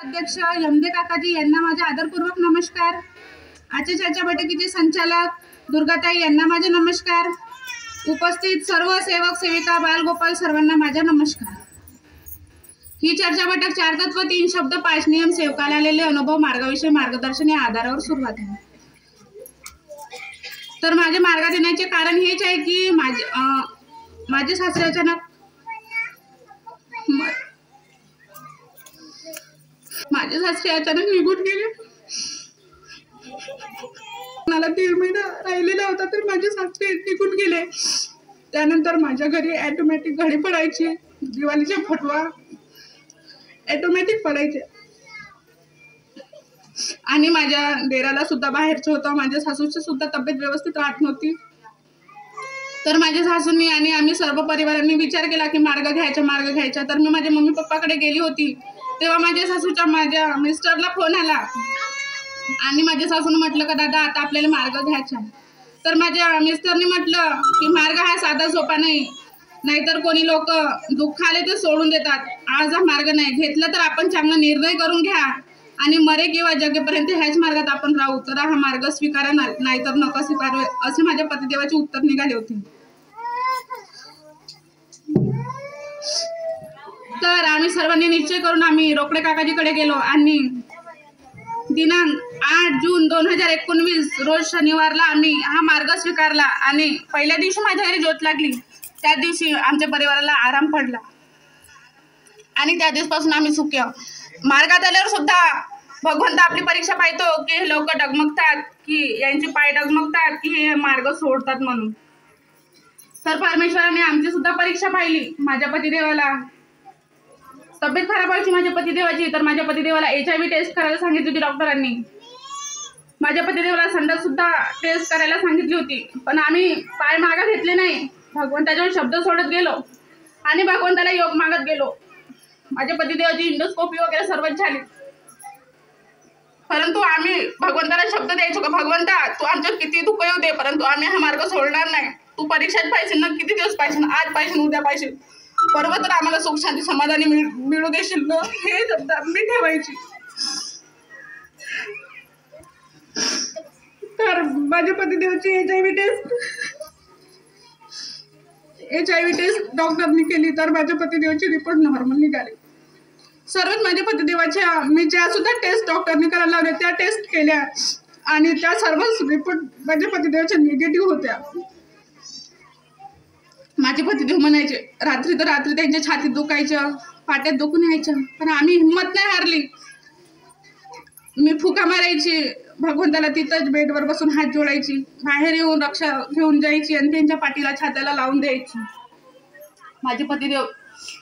अध्यक्ष यमदे काकाजी यांना माझा आदरपूर्वक नमस्कार। आजच्या चर्चा बैठकीचे संचालक दुर्गाताई यांना माझा नमस्कार। उपस्थित सर्व सेवक सेविका बालगोपाल सर्वांना माझा नमस्कार। ही चर्चा बैठक 4 तत्व 3 शब्द 5 नियम सेवकाला आलेले अनुभव मार्गाविषयी मार्गदर्शन या आधारावर सुरुवात आहे। तर माझे मार्गात येण्याचे कारण हेच आहे की माझे सासरे अचानक निघून गेले। मला 1.5 महिना राहिलेला होता तर माझे सासरे निघून गेले। त्यानंतर माझ्या घरी ऑटोमॅटिक घडी पडायची, दिवाळीचे फटवा ऑटोमॅटिक पडायचे आणि माझ्या देराला सुद्धा बाहेरचं होतं। माझ्या सासूची सुद्धा तब्येत व्यवस्थित राहत नव्हती। तर माझ्या सासूंनी आणि आम्ही सर्व परिवारांनी विचार केला की मार्ग घ्यायचा। तर मी माझ्या मम्मी पप्पाकडे गेली होती तेव्हा माझ्या सासूचा माझ्या मिस्टरला फोन आला आणि माझ्या सासूने म्हटलं का दादा आता आपल्याला मार्ग घ्यायचा। तर माझ्या मिस्टरने म्हटलं की मार्ग हा साधा सोपा नाही, नाहीतर कोणी लोक दुःखाले ते सोडून देतात। आज हा मार्ग नाही घेतला तर आपण चांगला निर्णय करून घ्या आणि मरे किंवा जगेपर्यंत ह्याच मार्गात आपण राहू। तर हा मार्ग स्वीकारा नाहीतर नका स्वीकारू असे माझ्या पतिदेवाचे उत्तर निघाले होते। तर आम्ही सर्वांनी निश्चय करून आम्ही रोकडे काकाजीकडे गेलो आणि दिनांक 8 जून 2019 रोज शनिवारला आम्ही हा मार्ग स्वीकारला आणि पहिल्या दिवशी माझ्या घरी ज्योत लागली। त्या दिवशी आमच्या परिवाराला आराम पडला आणि त्या दिवसापासून आम्ही सुख्य। मार्गात आल्यावर सुद्धा भगवंत आपली परीक्षा पाहतो की हे लोक डगमगतात, की यांचे पाय डगमगतात, की हे मार्ग सोडतात म्हणून। तर परमेश्वराने आमची सुद्धा परीक्षा पाहिली। माझ्या पतिदेवाला तब्येत खराब व्हायची माझ्या पतिदेवाची, तर माझ्या पतिदेवाला HIV टेस्ट करायला सांगितली होती डॉक्टरांनी। माझ्या पतिदेवाला संडास सुद्धा टेस्ट करायला सांगितली होती, पण आम्ही पाय मागे घेतले नाही। भगवंताच्यावर शब्द सोडत गेलो आणि भगवंताला योग मागत गेलो। माझ्या पतिदेवाची इंडोस्कोपी वगैरे सर्वच झाली, परंतु आम्ही भगवंताला शब्द द्यायचो का भगवंता तू आमच्यात किती दुःख येऊ दे, परंतु आम्ही हा मार्ग सोडणार नाही। तू परीक्षाच पाहिजे ना, किती दिवस पाहिजे, आज पाहिजे उद्या पाहिजे, परवा तर आम्हाला सुख शांती समाधानी मिळू देशील ना, हे शब्द मी ठेवायची। तर माझ्या पतिदेवाची HIV टेस्ट डॉक्टरनी केली तर माझ्या पतिदेवाची रिपोर्ट नॉर्मल निघाली। सर्वच माझ्या पतिदेवाच्या मी ज्या सुद्धा टेस्ट डॉक्टरनी करायला लावल्या त्या टेस्ट केल्या आणि त्या सर्वच रिपोर्ट माझ्या पतिदेवाच्या निगेटिव्ह होत्या। माझे पतिदेव म्हणायचे रात्री तर रात्री त्यांच्या छातीत दुखायचं, पाट्यात दुखून यायचं, पण आम्ही हिंमत नाही हारली। मी फुका मारायची भगवंताला, तिथंच बेडवर बसून हात जोडायची, बाहेर येऊन रक्षा घेऊन जायची आणि त्यांच्या पाठीला छात्याला लावून द्यायची। माझे पतिदेव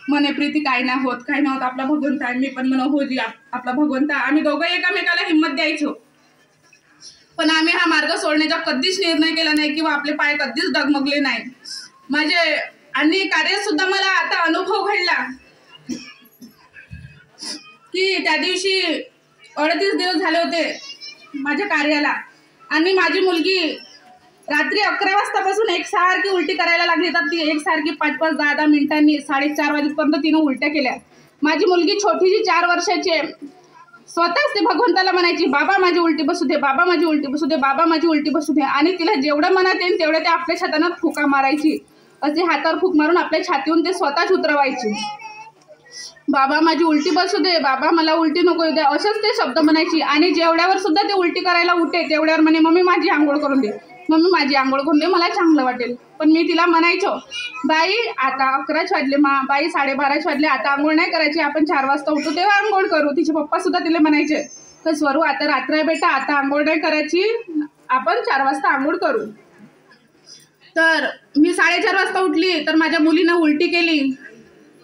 म्हणे प्रीती काय नाही होत आपला भगवंत आहे। मी पण म्हणा हो जी आपला भगवंत। आम्ही दोघं एकामेकाला हिंमत द्यायचो, पण आम्ही हा मार्ग सोडण्याचा कधीच निर्णय केला नाही किंवा आपले पाय कधीच डगमगले नाही। माझे आणि कार्यात सुद्धा मला आता अनुभव घडला की त्या दिवशी 38 दिवस झाले होते माझ्या कार्याला आणि माझी मुलगी रात्री 11 वाजतापासून एकसारखी उलटी करायला लागली। तर ती एकसारखी 5-5, 10-10 मिनिटांनी 4:30 वाजेपर्यंत तिनं उलट्या केल्या। माझी मुलगी छोटीशी 4 वर्षाची स्वतःच ते भगवंताला म्हणायची बाबा माझी उलटी बसू दे, बाबा माझी उलटी बसू दे, बाबा माझी उलटी बसू दे, आणि तिला जेवढं मनात येईल तेवढं ते आपल्या छातीनं फुका मारायची। असे हातावर फूक मारून आपल्या छातीहून ते स्वतःच उतरवायची। बाबा माझी उलटी बसू दे, बाबा मला उलटी नको येऊ दे, असेच ते शब्द म्हणायची। आणि जेवढ्यावर सुद्धा ते उलटी करायला उठे तेवढ्यावर म्हणे मम्मी माझी आंघोळ करून दे, मम्मी माझी आंघोळ करून दे, मला चांगलं वाटेल। पण मी तिला म्हणायचो बाई आता 11 वाजले, बाई 12:30 वाजले, आता आंघोळ नाही करायची, आपण 4 वाजता उठू तेव्हा आंघोळ करू। तिचे पप्पा सुद्धा तिला म्हणायचे तर स्वरू आता रात्र आहे बेटा, आता आंघोळ नाही करायची, आपण 4 वाजता आंघोळ करू। तर मी 4:30 वाजता उठली तर माझ्या मुलीनं उलटी केली।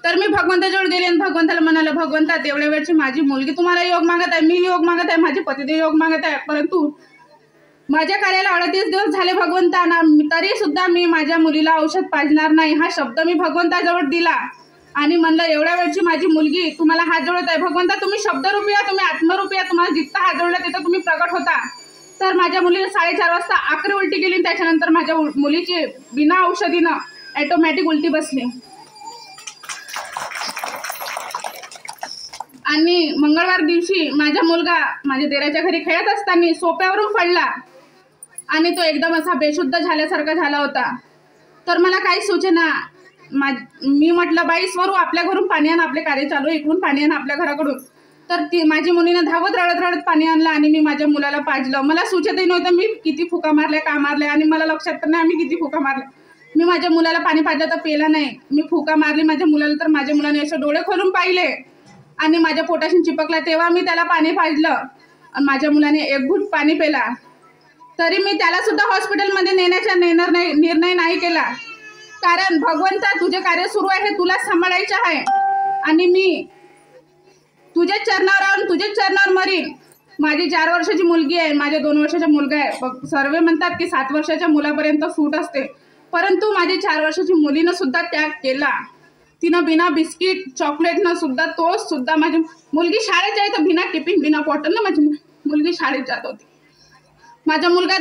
तर मी भगवंताजवळ गेले आणि भगवंताला म्हणाले भगवंता तेवढ्या वेळची माझी मुलगी तुम्हाला योग मागत आहे, मी योग मागत आहे, माझे पतिदेव योग मागत आहे, परंतु माझ्या कार्याला 38 दिवस झाले भगवंतांना, तरी सुद्धा मी माझ्या मुलीला औषध पाजणार नाही हा शब्द मी भगवंताजवळ दिला आणि म्हणलं एवढ्या वेळची माझी मुलगी तुम्हाला हात जोडत आहे। भगवंता तुम्ही शब्दरूपी आहे, तुम्ही आत्मरूपी आहे, तुम्हाला जितका हात जोडला तिथं तुम्ही प्रकट होता। तर माझ्या मुलीने 4:30 वाजता आखरी उलटी केली, त्याच्यानंतर माझ्या मुलीची बिना औषधीनं ऑटोमॅटिक उलटी बसली। आणि मंगळवार दिवशी माझा मुलगा माझ्या देराच्या घरी खेळत असताना सोप्यावरून पडला आणि तो एकदम असा बेशुद्ध झाल्यासारखा झाला होता. तर मला काही सुचेना. मी म्हटलं, बाई स्वरू आपल्या घरून पाणी आण, आपले कार्य चालू आहे, इकडून पाणी आण आपल्या घराकडून. तर ती माझी मुलीनं धावत रडत रडत पाणी आणलं आणि मी माझ्या मुलाला पाजलं. मला सुचतही नव्हतं मी किती फुका मारल्या, का मारल्या, आणि मला लक्षात पण नाही आम्ही किती फुका मारल्या. मी माझ्या मुलाला पाणी पाजलं तर पेला नाही. मी फुका मारली माझ्या मुलाला, तर माझ्या मुलाने असे डोळे खोलून पाहिले आणि माझ्या पोटाशी चिपकला. तेव्हा मी त्याला पाणी पाजलं आणि माझ्या मुलाने एक घूट पाणी पेला. तरी मी त्याला सुद्धा हॉस्पिटलमध्ये नेण्याचा निर्णय नाही केला. कारण भगवंता, तुझे कार्य सुरू आहे, तुला सांभाळायचं आहे आणि मी तुझ्याच चरणावर राहून तुझ्याच चरणावर मरीन. माझी 4 वर्षाची मुलगी आहे, माझ्या 2 वर्षाचा मुलगा आहे. सर्व म्हणतात की 7 वर्षाच्या मुलापर्यंत सूट असते, परंतु माझी 4 वर्षाची मुलीनं सुद्धा त्याग केला. तिनं बिना बिस्किट चॉकलेटनं सुद्धा, तोच सुद्धा माझी मुलगी शाळेत जायचं बिना टिफिन बिना बॉटलनं माझी मुलगी शाळेत जात होती. माझा मुलगा